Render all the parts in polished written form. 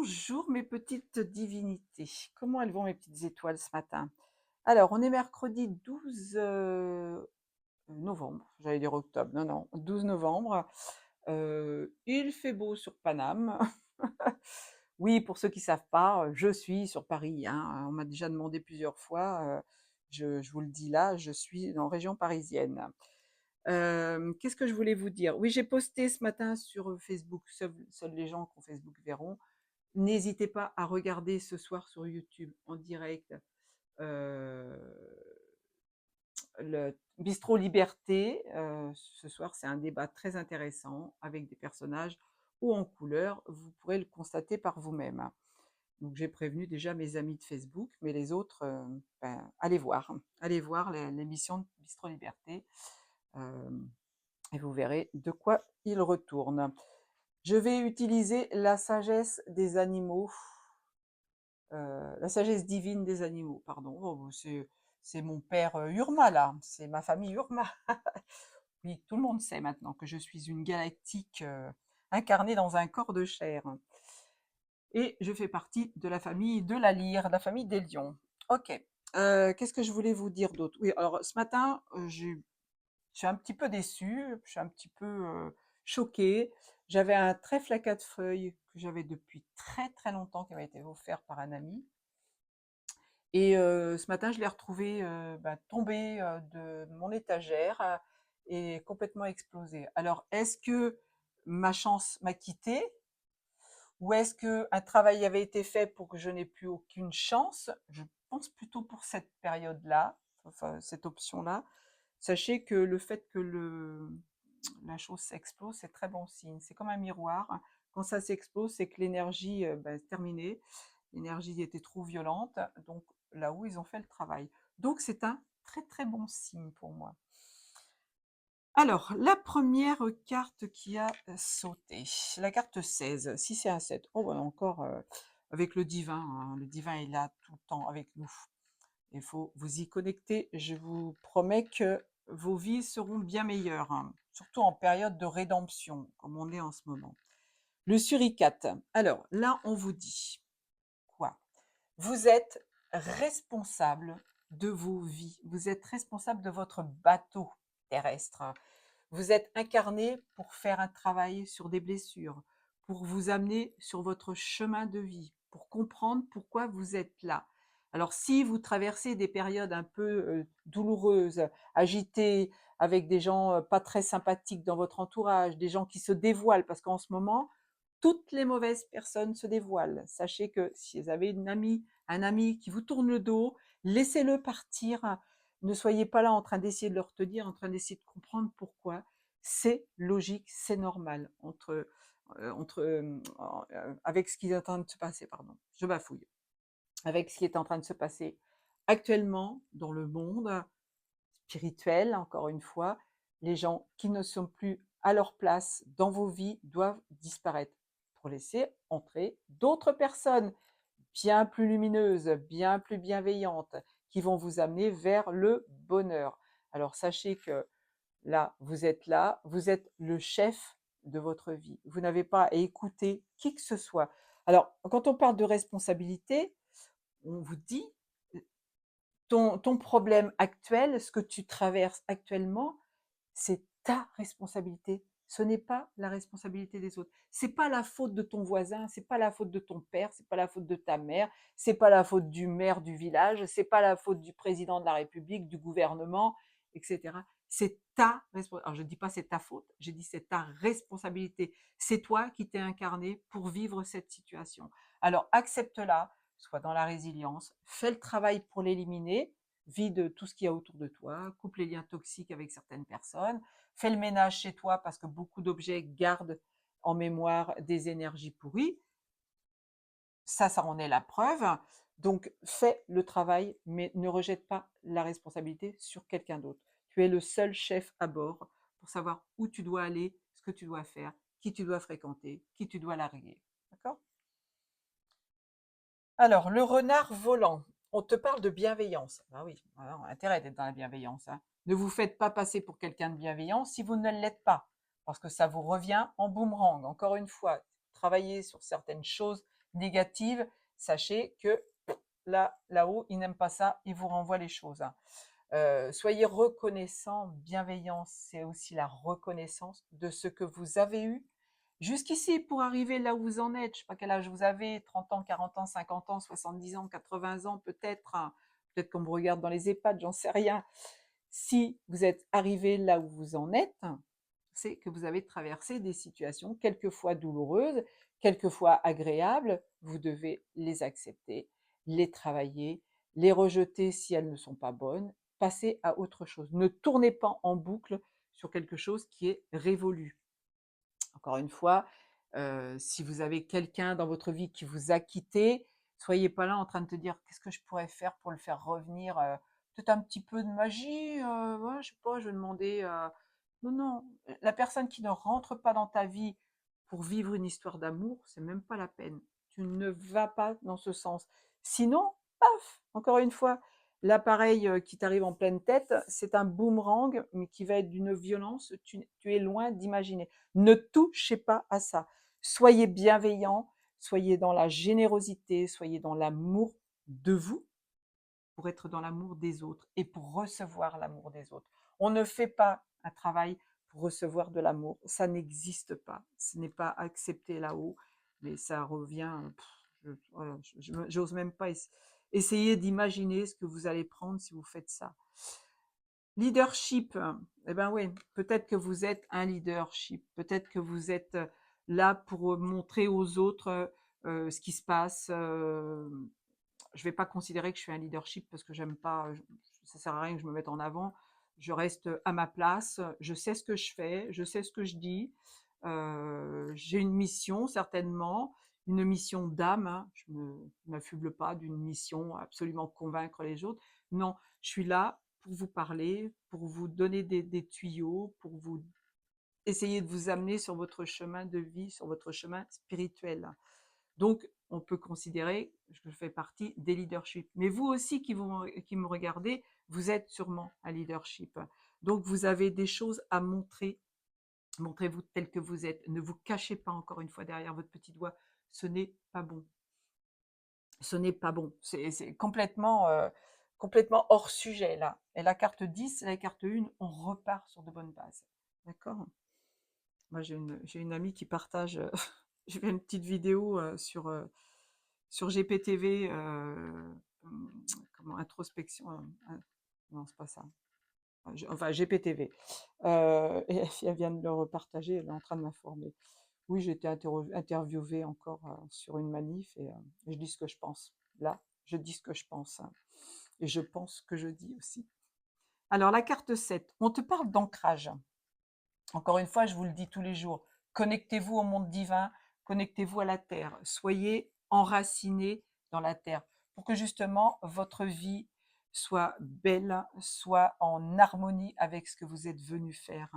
Bonjour mes petites divinités. Comment elles vont mes petites étoiles ce matin? Alors, on est mercredi 12 novembre, j'allais dire octobre, non, non, 12 novembre. Il fait beau sur Paname. Oui, pour ceux qui savent pas, je suis sur Paris, hein. On m'a déjà demandé plusieurs fois, je vous le dis là, je suis en région parisienne. Qu'est-ce que je voulais vous dire? Oui, j'ai posté ce matin sur, Facebook, seuls les gens qui ont Facebook verront. N'hésitez pas à regarder ce soir sur YouTube en direct, heu, le Bistrot Liberté. Ce soir, c'est un débat très intéressant avec des personnages hauts en couleur. Vous pourrez le constater par vous-même. Donc j'ai prévenu déjà mes amis de Facebook, mais les autres, allez voir l'émission de Bistrot Liberté, hem et vous verrez de quoi il retourne. Je vais utiliser la sagesse des animaux. La sagesse divine des animaux, pardon. Oh, c'est mon père, Urma là, c'est ma famille Urma. Oui, tout le monde sait maintenant que je suis une galactique, incarnée dans un corps de chair et je fais partie de la famille de la lyre, la famille des lions. OK, qu'est-ce que je voulais vous dire d'autre? Oui, alors ce matin, je suis un petit peu déçue, je suis un petit peu, choquée. J'avais un trèfle à 4 feuilles que j'avais depuis très, très longtemps, qui m'avait été offert par un ami. Et ce matin, je l'ai retrouvé, tombé, de mon étagère, et complètement explosé. Alors, est-ce que ma chance m'a quittée? Ou est-ce qu'un travail avait été fait pour que je n'ai plus aucune chance? Je pense plutôt pour cette période-là, enfin cette option-là. Sachez que le fait que la chose s'explose, c'est très bon signe. C'est comme un miroir. Quand ça s'explose, c'est que l'énergie, c'est terminé. L'énergie était trop violente, donc là-haut, ils ont fait le travail. Donc c'est un très, très bon signe pour moi. Alors, la première carte qui a, sauté, la carte 16, si c'est un 7. Oh bah, encore, avec le divin, hein. Le divin est là tout le temps avec nous. Il faut vous y connecter. Je vous promets que vos vies seront bien meilleures, hein, surtout en période de rédemption, comme on est en ce moment. Le suricate. Alors là, on vous dit quoi? Vous êtes responsable de vos vies. Vous êtes responsable de votre bateau terrestre. Vous êtes incarné pour faire un travail sur des blessures, pour vous amener sur votre chemin de vie, pour comprendre pourquoi vous êtes là. Alors si vous traversez des périodes un peu, douloureuses, agitées, avec des gens, pas très sympathiques dans votre entourage, des gens qui se dévoilent, parce qu'en ce moment, toutes les mauvaises personnes se dévoilent. Sachez que si vous avez une amie, un ami qui vous tourne le dos, laissez-le partir. Ne soyez pas là en train d'essayer de le retenir, en train d'essayer de comprendre pourquoi. C'est logique, c'est normal avec ce qui est en train de se passer, pardon, je bafouille. Avec ce qui est en train de se passer actuellement dans le monde spirituel, encore une fois, les gens qui ne sont plus à leur place dans vos vies doivent disparaître pour laisser entrer d'autres personnes bien plus lumineuses, bien plus bienveillantes, qui vont vous amener vers le bonheur. Alors sachez que là, vous êtes le chef de votre vie. Vous n'avez pas à écouter qui que ce soit. Alors, quand on parle de responsabilité, on vous dit ton problème actuel, ce que tu traverses actuellement, c'est ta responsabilité. Ce n'est pas la responsabilité des autres. C'est pas la faute de ton voisin, c'est pas la faute de ton père, c'est pas la faute de ta mère, c'est pas la faute du maire du village, c'est pas la faute du président de la République, du gouvernement, etc. C'est ta responsabilité. Alors je dis pas c'est ta faute, j'ai dit c'est ta responsabilité. C'est toi qui t'es incarné pour vivre cette situation. Alors accepte-la, sois dans la résilience, fais le travail pour l'éliminer, vide tout ce qu'il y a autour de toi, coupe les liens toxiques avec certaines personnes, fais le ménage chez toi parce que beaucoup d'objets gardent en mémoire des énergies pourries. Ça en est la preuve. Donc, fais le travail, mais ne rejette pas la responsabilité sur quelqu'un d'autre. Tu es le seul chef à bord pour savoir où tu dois aller, ce que tu dois faire, qui tu dois fréquenter, qui tu dois larguer. D'accord? Alors, le renard volant. On te parle de bienveillance. Ah oui, alors, intérêt d'être dans la bienveillance, hein. Ne vous faites pas passer pour quelqu'un de bienveillant si vous ne l'êtes pas, parce que ça vous revient en boomerang. Encore une fois, travaillez sur certaines choses négatives, sachez que là-haut, ils n'aiment pas ça, ils vous renvoient les choses. Soyez reconnaissant, bienveillance, c'est aussi la reconnaissance de ce que vous avez eu jusqu'ici pour arriver là où vous en êtes. Je ne sais pas quel âge vous avez, 30 ans, 40 ans, 50 ans, 70 ans, 80 ans peut-être. Peut-être qu'on me regarde dans les EHPAD, j'en sais rien. Si vous êtes arrivé là où vous en êtes, c'est que vous avez traversé des situations quelquefois douloureuses, quelquefois agréables. Vous devez les accepter, les travailler, les rejeter si elles ne sont pas bonnes, passer à autre chose. Ne tournez pas en boucle sur quelque chose qui est révolu. Encore une fois, si vous avez quelqu'un dans votre vie qui vous a quitté, soyez pas là en train de te dire qu'est-ce que je pourrais faire pour le faire revenir. Peut-être un petit peu de magie, ouais, je sais pas, je vais demander. Non, non, la personne qui ne rentre pas dans ta vie pour vivre une histoire d'amour, c'est même pas la peine. Tu ne vas pas dans ce sens. Sinon, paf, encore une fois, l'appareil qui t'arrive en pleine tête, c'est un boomerang, mais qui va être d'une violence, tu es loin d'imaginer. Ne touchez pas à ça. Soyez bienveillant, soyez dans la générosité, soyez dans l'amour de vous pour être dans l'amour des autres et pour recevoir l'amour des autres. On ne fait pas un travail pour recevoir de l'amour. Ça n'existe pas. Ce n'est pas accepté là-haut, mais ça revient. Voilà, j'ose même pas essayer d'imaginer ce que vous allez prendre si vous faites ça. Leadership, eh ben oui, peut-être que vous êtes un leadership, peut-être que vous êtes là pour montrer aux autres ce qui se passe. Je vais pas considérer que je suis un leadership parce que j'aime pas, ça sert à rien que je me mette en avant. Je reste à ma place, je sais ce que je fais, je sais ce que je dis. J'ai une mission certainement, une mission d'âme. Hein. Je ne m'affuble pas d'une mission absolument convaincre les autres. Non, je suis là pour vous parler, pour vous donner des tuyaux, pour vous essayer de vous amener sur votre chemin de vie, sur votre chemin spirituel. Donc, on peut considérer que je fais partie des leaderships. Mais vous aussi qui me regardez, vous êtes sûrement un leadership. Donc, vous avez des choses à montrer. Montrez-vous tel que vous êtes. Ne vous cachez pas encore une fois derrière votre petit doigt. Ce n'est pas bon. Ce n'est pas bon. C'est complètement hors sujet là. Et la carte 10 et la carte 1, on repart sur de bonnes bases. D'accord? Moi, j'ai une amie qui partage, j'ai fait une petite vidéo sur GPTV, comment, introspection, non, c'est pas ça. Enfin, GPTV. Et elle vient de le repartager, elle est en train de m'informer. Oui, j'ai été interviewée encore sur une manif et je dis ce que je pense. Là, je dis ce que je pense. Hein. Et je pense ce que je dis aussi. Alors, la carte 7, on te parle d'ancrage. Encore une fois, je vous le dis tous les jours, connectez-vous au monde divin, connectez-vous à la terre, soyez enracinés dans la terre pour que justement votre vie soit belle, soit en harmonie avec ce que vous êtes venu faire.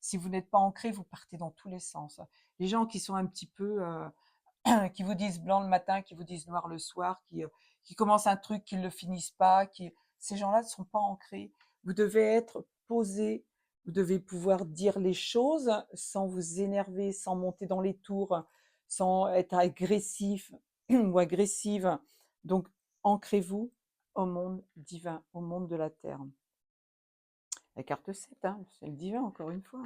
Si vous n'êtes pas ancré, vous partez dans tous les sens. Les gens qui sont un petit peu, qui vous disent blanc le matin, qui vous disent noir le soir, qui commencent un truc, qui ne le finissent pas, ces gens-là ne sont pas ancrés. Vous devez être posé, vous devez pouvoir dire les choses sans vous énerver, sans monter dans les tours, sans être agressif ou agressive. Donc, ancrez-vous au monde divin, au monde de la terre. La carte 7, hein, c'est le divin encore une fois.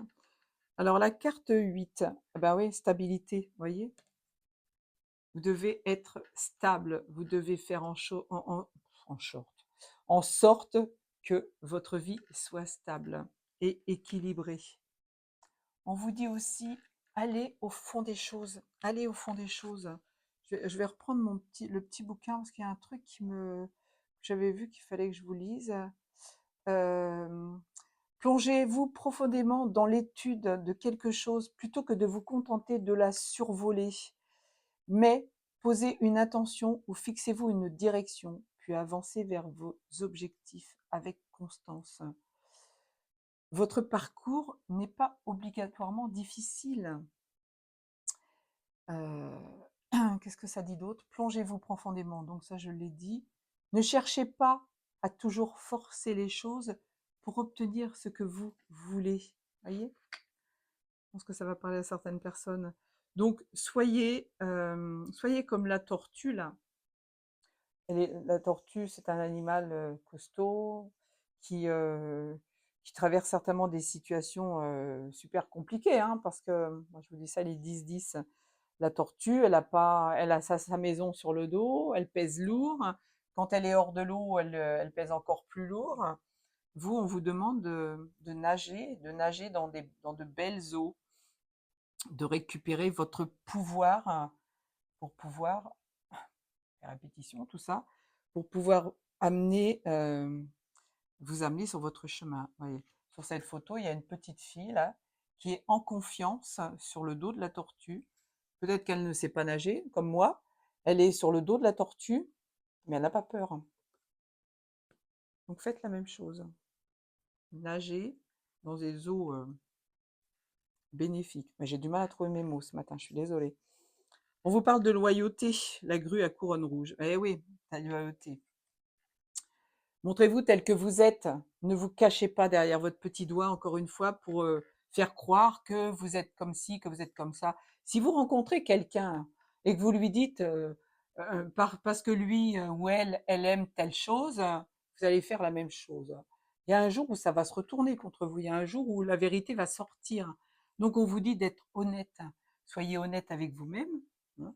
Alors la carte 8, ben oui, stabilité, vous voyez. Vous devez être stable, vous devez faire en sorte que votre vie soit stable et équilibrée. On vous dit aussi, allez au fond des choses, allez au fond des choses. Je vais reprendre le petit bouquin parce qu'il y a un truc que j'avais vu qu'il fallait que je vous lise. Plongez-vous profondément dans l'étude de quelque chose plutôt que de vous contenter de la survoler. Mais posez une intention ou fixez-vous une direction, puis avancez vers vos objectifs avec constance. Votre parcours n'est pas obligatoirement difficile. Qu'est-ce que ça dit d'autre? Plongez-vous profondément, donc ça je l'ai dit. Ne cherchez pas à toujours forcer les choses pour obtenir ce que vous voulez. Voyez? Je pense que ça va parler à certaines personnes. Donc soyez comme la tortue là. La tortue, c'est un animal, costaud qui, heu, qui traverse certainement des situations, super compliquées, hein, parce que, moi je vous dis ça, les 10-10. La tortue, elle a sa maison sur le dos, elle pèse lourd. Quand elle est hors de l'eau, elle pèse encore plus lourd. Vous, on vous demande de nager dans de belles eaux, de récupérer votre pouvoir, pour pouvoir la répétition, tout ça, pour pouvoir amener, vous amener sur votre chemin. Voyez, sur cette photo, il y a une petite fille là qui est en confiance sur le dos de la tortue. Peut-être qu'elle ne sait pas nager, comme moi. Elle est sur le dos de la tortue, mais elle n'a pas peur. Donc faites la même chose. Nagez dans des eaux bénéfiques. Mais j'ai du mal à trouver mes mots ce matin, je suis désolée. On vous parle de loyauté, la grue à couronne rouge. Eh oui, la loyauté. Montrez-vous tel que vous êtes. Ne vous cachez pas derrière votre petit doigt, encore une fois, pour faire croire que vous êtes comme ci, que vous êtes comme ça. Si vous rencontrez quelqu'un et que vous lui dites, parce que lui ou elle aime telle chose, vous allez faire la même chose. Il y a un jour où ça va se retourner contre vous. Il y a un jour où la vérité va sortir. Donc on vous dit d'être honnête. Soyez honnête avec vous-même, hein.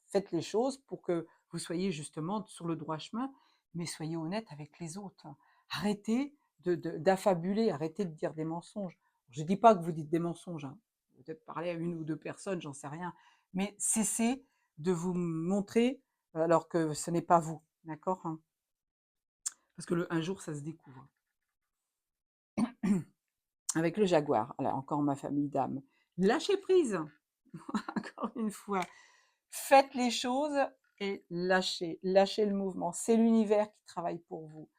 Faites les choses pour que vous soyez justement sur le droit chemin, mais soyez honnête avec les autres. Arrêtez d'affabuler, arrêtez de dire des mensonges. Je ne dis pas que vous dites des mensonges, hein. Peut-être parler à une ou deux personnes, j'en sais rien, mais cessez de vous montrer alors que ce n'est pas vous, d'accord, hein. Parce que un jour, ça se découvre. Avec le jaguar, alors encore ma famille d'âmes. Lâchez prise, encore une fois. Faites les choses et lâchez le mouvement. C'est l'univers qui travaille pour vous.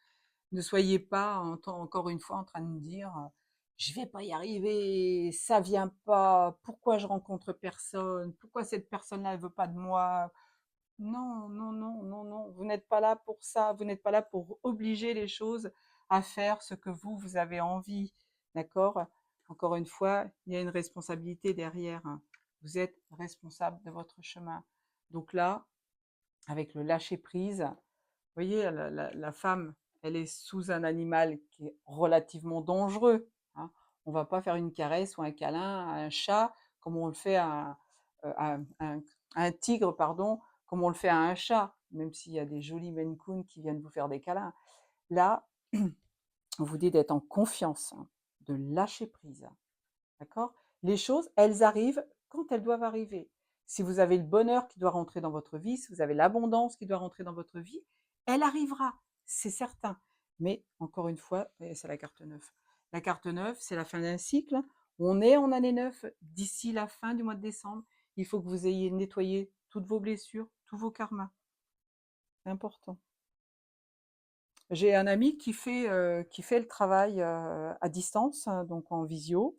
Ne soyez pas encore une fois en train de me dire je vais pas y arriver, ça vient pas, pourquoi je rencontre personne, pourquoi cette personne-là ne veut pas de moi. Non, non, non, non, non, vous n'êtes pas là pour ça, vous n'êtes pas là pour obliger les choses à faire ce que vous avez envie, d'accord? Encore une fois, il y a une responsabilité derrière. Vous êtes responsable de votre chemin. Donc là, avec le lâcher prise, vous voyez, la femme, elle est sous un animal qui est relativement dangereux, hein. On ne va pas faire une caresse ou un câlin à un chat comme on le fait à un tigre, pardon, comme on le fait à un chat, même s'il y a des jolis Maine Coon qui viennent vous faire des câlins. Là, on vous dit d'être en confiance, hein, de lâcher prise. D'accord? Les choses, elles arrivent quand elles doivent arriver. Si vous avez le bonheur qui doit rentrer dans votre vie, si vous avez l'abondance qui doit rentrer dans votre vie, elle arrivera, c'est certain. Mais encore une fois, c'est la carte 9. La carte 9, c'est la fin d'un cycle. On est en année 9. D'ici la fin du mois de décembre, il faut que vous ayez nettoyé toutes vos blessures, tous vos karmas. C'est important. J'ai un ami qui fait le travail à distance, hein, donc en visio,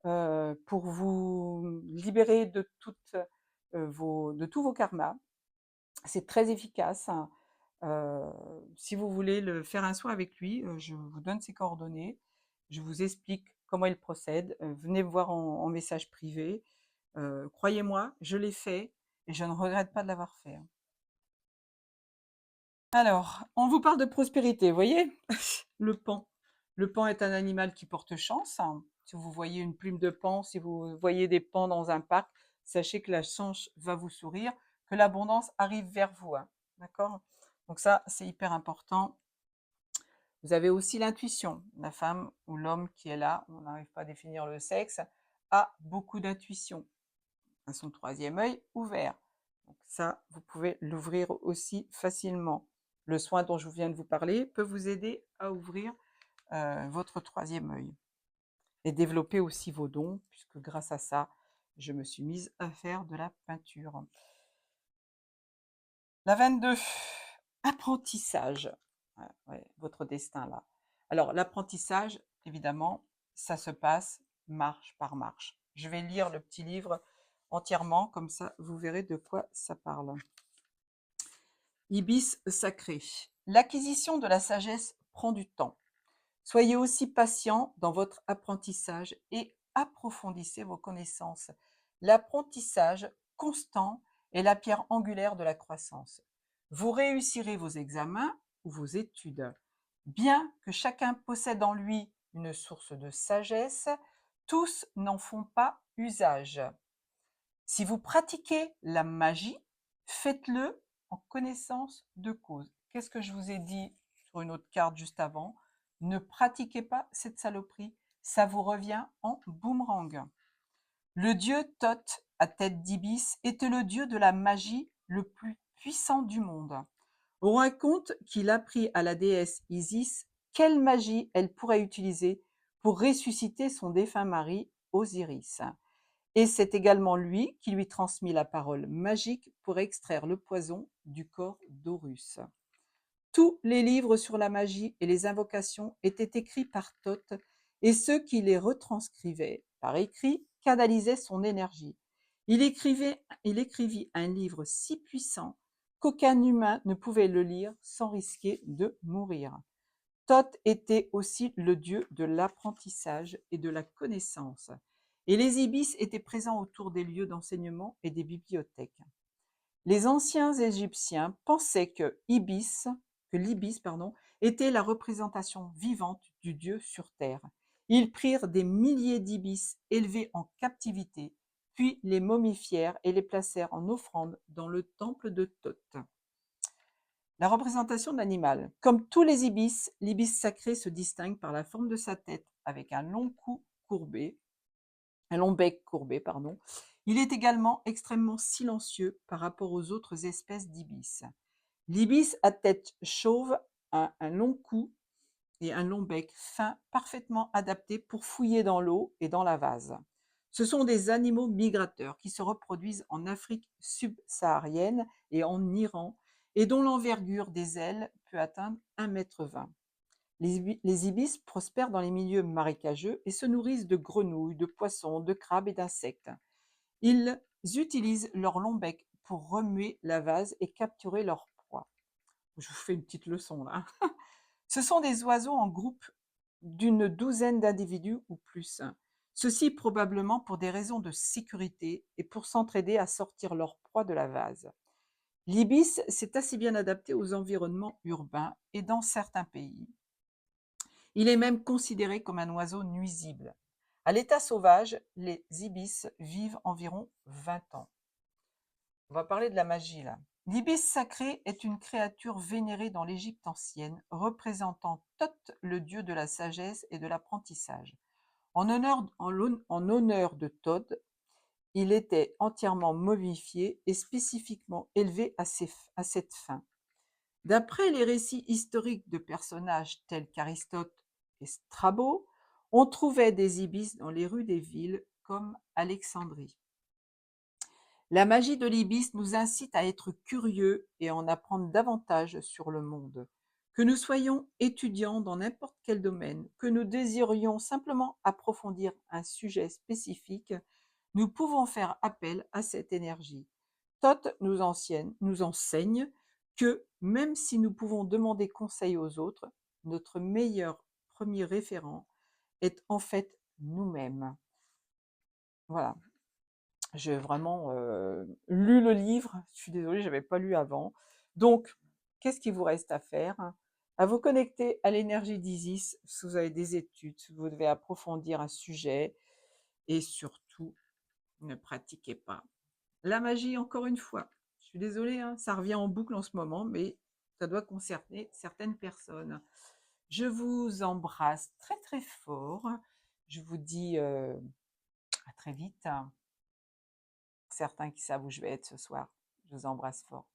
pour vous libérer de tous vos karmas. C'est très efficace, hein. Si vous voulez faire un soin avec lui, je vous donne ses coordonnées, je vous explique comment il procède. Venez me voir en message privé. Croyez-moi, je l'ai fait et je ne regrette pas de l'avoir fait, hein. Alors, on vous parle de prospérité, vous voyez? Le paon. Le paon est un animal qui porte chance, hein. Si vous voyez une plume de paon, si vous voyez des paons dans un parc, sachez que la chance va vous sourire, que l'abondance arrive vers vous, hein. D'accord? Donc ça, c'est hyper important. Vous avez aussi l'intuition. La femme ou l'homme qui est là, on n'arrive pas à définir le sexe, a beaucoup d'intuition, à son troisième œil ouvert. Donc ça, vous pouvez l'ouvrir aussi facilement. Le soin dont je viens de vous parler peut vous aider à ouvrir votre troisième œil et développer aussi vos dons, puisque grâce à ça, je me suis mise à faire de la peinture. La 22, apprentissage. Ouais, votre destin là. Alors l'apprentissage, évidemment, ça se passe marche par marche. Je vais lire le petit livre entièrement, comme ça vous verrez de quoi ça parle. Ibis sacré. L'acquisition de la sagesse prend du temps. Soyez aussi patient dans votre apprentissage et approfondissez vos connaissances. L'apprentissage constant est la pierre angulaire de la croissance. Vous réussirez vos examens ou vos études. Bien que chacun possède en lui une source de sagesse, tous n'en font pas usage. Si vous pratiquez la magie, faites-le en connaissance de cause. Qu'est-ce que je vous ai dit sur une autre carte juste avant? Ne pratiquez pas cette saloperie, ça vous revient en boomerang. Le dieu Thoth, à tête d'ibis, était le dieu de la magie le plus puissant du monde. On raconte qu'il apprit à la déesse Isis quelle magie elle pourrait utiliser pour ressusciter son défunt mari, Osiris. Et c'est également lui qui lui transmit la parole magique pour extraire le poison du corps d'Horus. Tous les livres sur la magie et les invocations étaient écrits par Thoth, et ceux qui les retranscrivaient par écrit canalisaient son énergie. Il écrivit un livre si puissant qu'aucun humain ne pouvait le lire sans risquer de mourir. Thoth était aussi le dieu de l'apprentissage et de la connaissance, et les ibis étaient présents autour des lieux d'enseignement et des bibliothèques. Les anciens Égyptiens pensaient que l'ibis était la représentation vivante du dieu sur terre. Ils prirent des milliers d'ibis élevés en captivité, puis les momifièrent et les placèrent en offrande dans le temple de Thoth. La représentation de l'animal. Comme tous les ibis, l'ibis sacré se distingue par la forme de sa tête avec un long bec courbé. Il est également extrêmement silencieux par rapport aux autres espèces d'ibis. L'ibis à tête chauve a un long cou et un long bec fin parfaitement adapté pour fouiller dans l'eau et dans la vase. Ce sont des animaux migrateurs qui se reproduisent en Afrique subsaharienne et en Iran et dont l'envergure des ailes peut atteindre 1,20 m. Les ibis prospèrent dans les milieux marécageux et se nourrissent de grenouilles, de poissons, de crabes et d'insectes. Ils utilisent leur long bec pour remuer la vase et capturer leur proie. Je vous fais une petite leçon là. Ce sont des oiseaux en groupe d'une douzaine d'individus ou plus. Ceci probablement pour des raisons de sécurité et pour s'entraider à sortir leur proie de la vase. L'ibis s'est assez bien adapté aux environnements urbains et dans certains pays. Il est même considéré comme un oiseau nuisible. À l'état sauvage, les ibis vivent environ 20 ans. On va parler de la magie là. L'ibis sacré est une créature vénérée dans l'Égypte ancienne, représentant Thoth, le dieu de la sagesse et de l'apprentissage. En honneur de Thoth, il était entièrement momifié et spécifiquement élevé à cette fin. D'après les récits historiques de personnages tels qu'Aristote et Strabo, on trouvait des ibis dans les rues des villes comme Alexandrie. La magie de l'ibis nous incite à être curieux et à en apprendre davantage sur le monde. Que nous soyons étudiants dans n'importe quel domaine, que nous désirions simplement approfondir un sujet spécifique, nous pouvons faire appel à cette énergie. Thoth nous enseigne que même si nous pouvons demander conseil aux autres, notre meilleur premier référent est en fait nous-mêmes. Voilà. J'ai vraiment lu le livre, je suis désolée, je n'avais pas lu avant. Donc, qu'est-ce qu'il vous reste à faire? À vous connecter à l'énergie d'Isis, si vous avez des études, si vous devez approfondir un sujet, et surtout, ne pratiquez pas la magie encore une fois. Je suis désolée, hein, ça revient en boucle en ce moment, mais ça doit concerner certaines personnes. Je vous embrasse très très fort. Je vous dis à très vite. Certains qui savent où je vais être ce soir. Je vous embrasse fort.